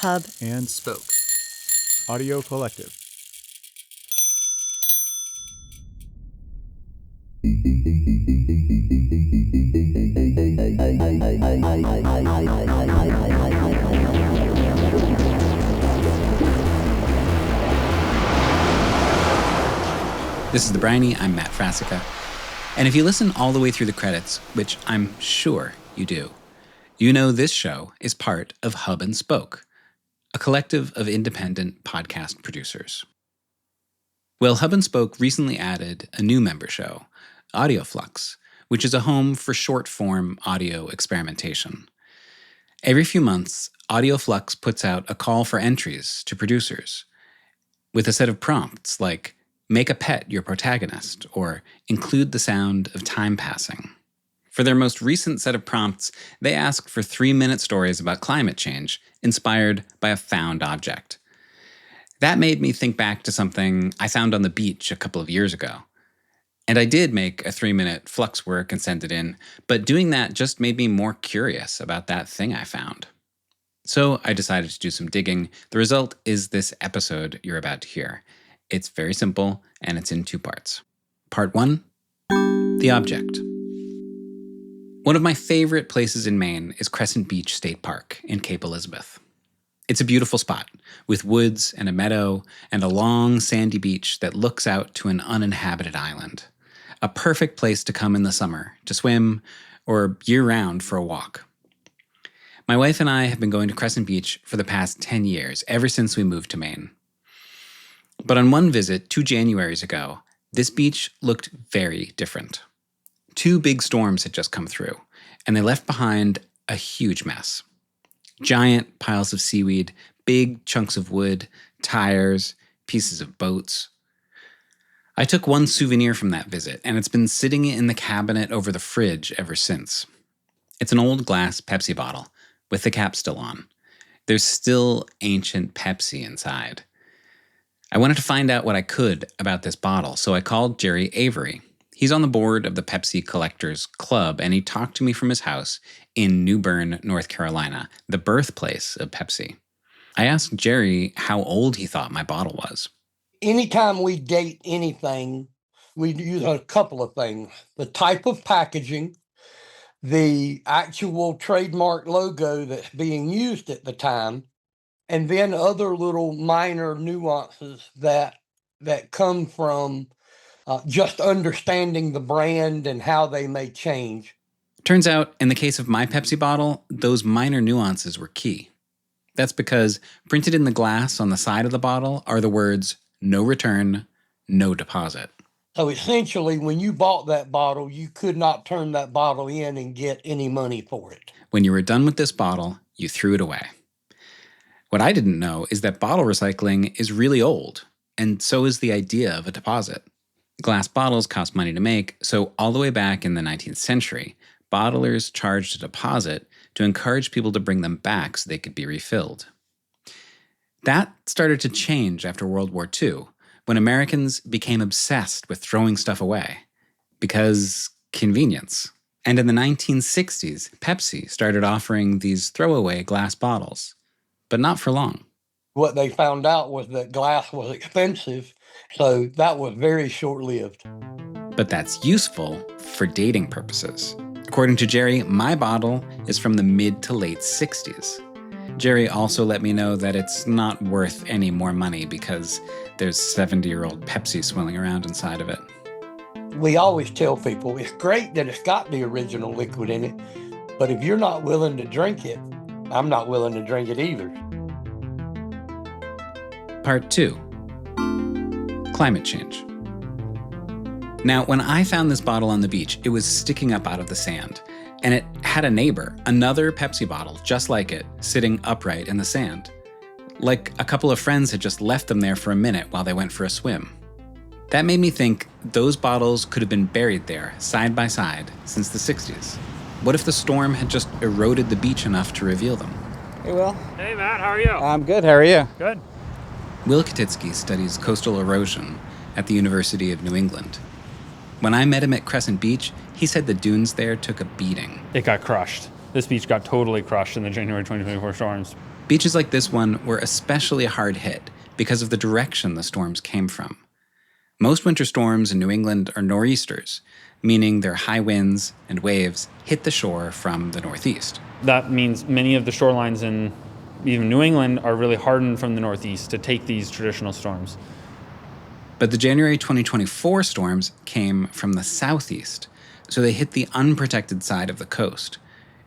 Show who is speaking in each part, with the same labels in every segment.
Speaker 1: Hub
Speaker 2: and Spoke. Audio Collective.
Speaker 3: This is The Briny. I'm Matt Frasica. And if you listen all the way through the credits, which I'm sure you do, you know this show is part of Hub and Spoke, a collective of independent podcast producers. Well, Hub and Spoke recently added a new member show, Audio Flux, which is a home for short-form audio experimentation. Every few months, Audio Flux puts out a call for entries to producers with a set of prompts like make a pet your protagonist or include the sound of time passing. For their most recent set of prompts, they asked for 3-minute stories about climate change inspired by a found object. That made me think back to something I found on the beach a couple of years ago. And I did make a 3-minute flux work and send it in, but doing that just made me more curious about that thing I found. So I decided to do some digging. The result is this episode you're about to hear. It's very simple, and it's in 2 parts. Part 1, the object. One of my favorite places in Maine is Crescent Beach State Park in Cape Elizabeth. It's a beautiful spot, with woods and a meadow and a long sandy beach that looks out to an uninhabited island. A perfect place to come in the summer, to swim, or year-round for a walk. My wife and I have been going to Crescent Beach for the past 10 years, ever since we moved to Maine. But on one visit 2 Januaries ago, this beach looked very different. 2 big storms had just come through, and they left behind a huge mess. Giant piles of seaweed, big chunks of wood, tires, pieces of boats. I took one souvenir from that visit, and it's been sitting in the cabinet over the fridge ever since. It's an old glass Pepsi bottle, with the cap still on. There's still ancient Pepsi inside. I wanted to find out what I could about this bottle, so I called Jerry Avery. He's on the board of the Pepsi Collectors Club, and he talked to me from his house in New Bern, North Carolina, the birthplace of Pepsi. I asked Jerry how old he thought my bottle was.
Speaker 4: Anytime we date anything, we use a couple of things. The type of packaging, the actual trademark logo that's being used at the time, and then other little minor nuances that come from just understanding the brand and how they may change.
Speaker 3: Turns out, in the case of my Pepsi bottle, those minor nuances were key. That's because printed in the glass on the side of the bottle are the words, no return, no deposit.
Speaker 4: So essentially, when you bought that bottle, you could not turn that bottle in and get any money for it.
Speaker 3: When you were done with this bottle, you threw it away. What I didn't know is that bottle recycling is really old, and so is the idea of a deposit. Glass bottles cost money to make, so all the way back in the 19th century, bottlers charged a deposit to encourage people to bring them back so they could be refilled. That started to change after World War II, when Americans became obsessed with throwing stuff away. Because convenience. And in the 1960s, Pepsi started offering these throwaway glass bottles. But not for long.
Speaker 4: What they found out was that glass was expensive, so that was very short-lived.
Speaker 3: But that's useful for dating purposes. According to Jerry, my bottle is from the mid to late 60s. Jerry also let me know that it's not worth any more money because there's 70-year-old Pepsi swilling around inside of it.
Speaker 4: We always tell people it's great that it's got the original liquid in it, but if you're not willing to drink it, I'm not willing to drink it either.
Speaker 3: Part 2. Climate change. Now, when I found this bottle on the beach, it was sticking up out of the sand, and it had a neighbor, another Pepsi bottle, just like it, sitting upright in the sand. Like a couple of friends had just left them there for a minute while they went for a swim. That made me think those bottles could have been buried there, side by side, since the 60s. What if the storm had just eroded the beach enough to reveal them?
Speaker 5: Hey, Will.
Speaker 6: Hey, Matt, how are you?
Speaker 5: I'm good. How are you?
Speaker 6: Good.
Speaker 3: Will Katitsky studies coastal erosion at the University of New England. When I met him at Crescent Beach, he said the dunes there took a beating.
Speaker 6: It got crushed.
Speaker 2: this beach got totally crushed in the January 2024 storms.
Speaker 3: Beaches like this one were especially hard hit because of the direction the storms came from. Most winter storms in New England are nor'easters, meaning their high winds and waves hit the shore from the northeast.
Speaker 2: That means many of the shorelines in even New England are really hardened from the northeast to take these traditional storms.
Speaker 3: But the January 2024 storms came from the southeast, so they hit the unprotected side of the coast.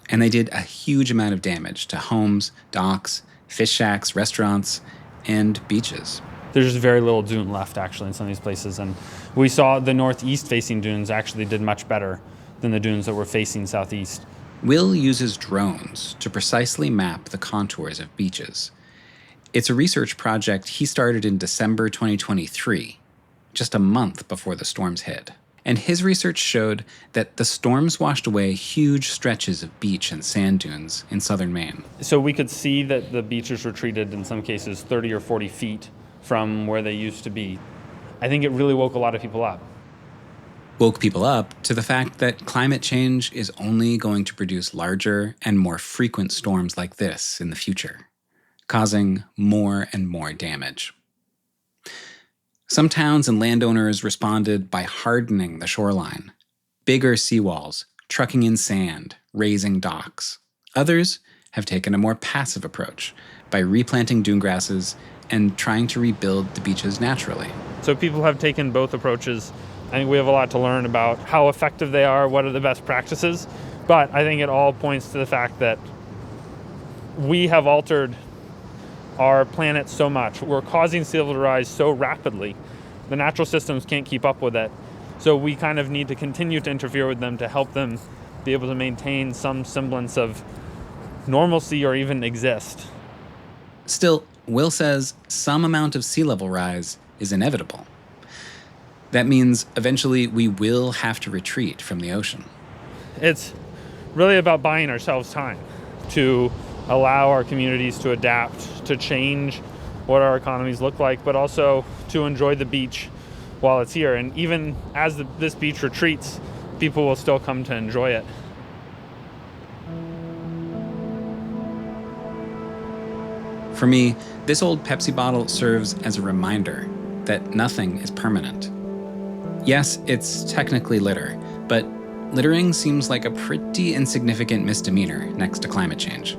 Speaker 3: And they did a huge amount of damage to homes, docks, fish shacks, restaurants, and beaches.
Speaker 2: There's just very little dune left, actually, in some of these places. And we saw the northeast-facing dunes actually did much better than the dunes that were facing southeast.
Speaker 3: Will uses drones to precisely map the contours of beaches. It's a research project he started in December 2023, just a month before the storms hit. And his research showed that the storms washed away huge stretches of beach and sand dunes in southern Maine.
Speaker 2: So we could see that the beaches retreated, in some cases, 30 or 40 feet from where they used to be. I think it really woke a lot of people up.
Speaker 3: Woke people up to the fact that climate change is only going to produce larger and more frequent storms like this in the future, causing more and more damage. Some towns and landowners responded by hardening the shoreline, bigger seawalls, trucking in sand, raising docks. Others have taken a more passive approach by replanting dune grasses and trying to rebuild the beaches naturally.
Speaker 2: So people have taken both approaches. I think we have a lot to learn about how effective they are, what are the best practices, but I think it all points to the fact that we have altered our planet so much. We're causing sea level to rise so rapidly. The natural systems can't keep up with it. So we kind of need to continue to interfere with them to help them be able to maintain some semblance of normalcy or even exist.
Speaker 3: Still, Will says some amount of sea level rise is inevitable. That means eventually we will have to retreat from the ocean.
Speaker 2: It's really about buying ourselves time to allow our communities to adapt, to change what our economies look like, but also to enjoy the beach while it's here. And even as this beach retreats, people will still come to enjoy it.
Speaker 3: For me, this old Pepsi bottle serves as a reminder that nothing is permanent. Yes, it's technically litter, but littering seems like a pretty insignificant misdemeanor next to climate change.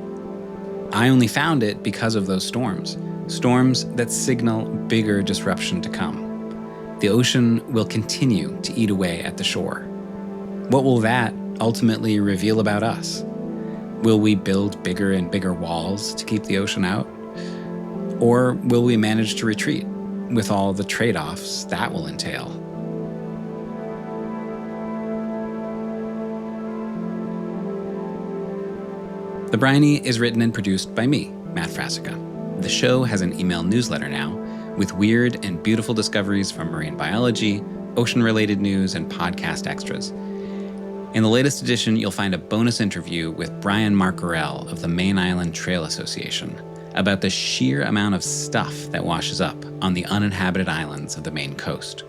Speaker 3: I only found it because of those storms that signal bigger disruption to come. The ocean will continue to eat away at the shore. What will that ultimately reveal about us? Will we build bigger and bigger walls to keep the ocean out? Or will we manage to retreat with all the trade-offs that will entail? The Briny is written and produced by me, Matt Frasica. The show has an email newsletter now with weird and beautiful discoveries from marine biology, ocean-related news, and podcast extras. In the latest edition, you'll find a bonus interview with Brian Marcarell of the Main Island Trail Association about the sheer amount of stuff that washes up on the uninhabited islands of the Maine coast.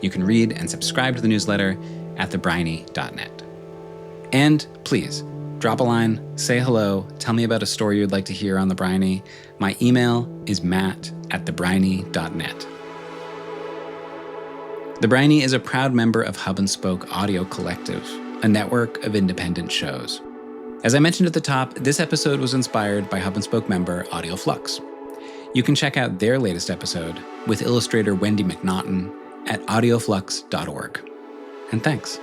Speaker 3: You can read and subscribe to the newsletter at thebriny.net. And please, drop a line, say hello, tell me about a story you'd like to hear on The Briny. My email is matt@thebriny.net. The Briny is a proud member of Hub and Spoke Audio Collective, a network of independent shows. As I mentioned at the top, this episode was inspired by Hub and Spoke member Audio Flux. You can check out their latest episode with illustrator Wendy McNaughton at audioflux.org. And thanks.